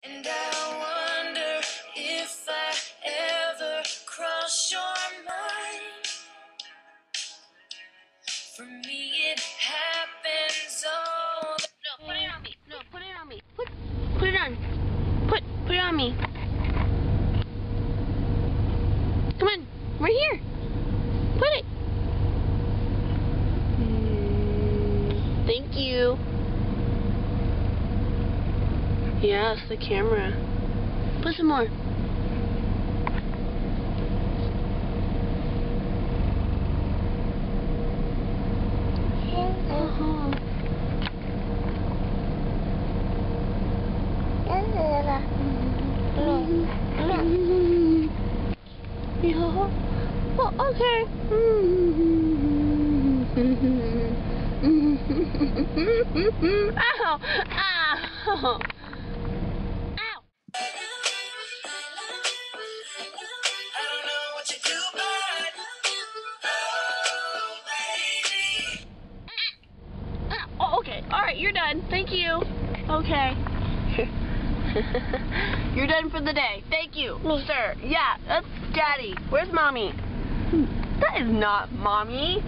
And I wonder if I ever cross your mind. For me it happens all the No, put it on me. No, put it on me. Put it on. Put it on me. Come on, right here. Put it. Thank you. Yeah, it's the camera. Put some more. Yeah. Well, okay. Ow! Ow! Ow! I don't know what you do, but oh, baby. Oh, okay. Alright, you're done. Thank you. Okay. You're done for the day. Thank you, sir. Yeah, that's Daddy. Where's Mommy? That is not Mommy.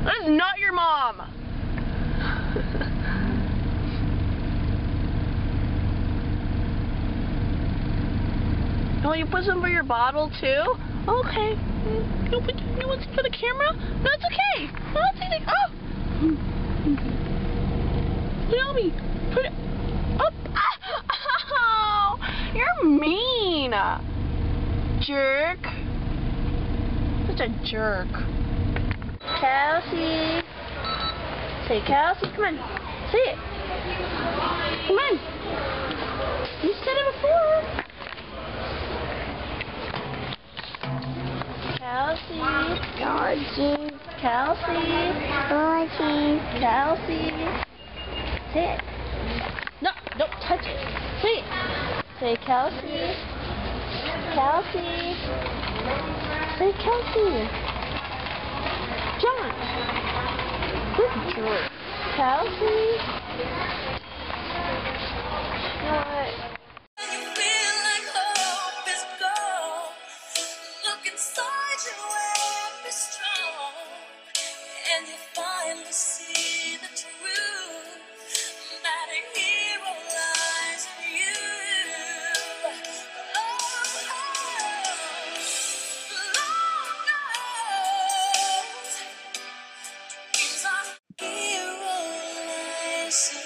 That is not your mom. Oh, you put some for your bottle too? Okay. You want some for the camera? No, it's okay. No, it's okay. Oh! Put it on me. Put it up. Oh! You're mean. Jerk. Such a jerk. Kelsey. Say Kelsey. Come on. Say it. Come on. You said it before. Kelsey. Georgie. Kelsey. Georgie. Kelsey. Say it. No, don't touch it. Say it. Say Kelsey. Kelsey. Say Kelsey. John. Good George. Kelsey. What? You feel like hope is gone. Look inside you and be strong. And you finally see the truth. That a hero lies in you. Lord knows, he's our hero lies in you.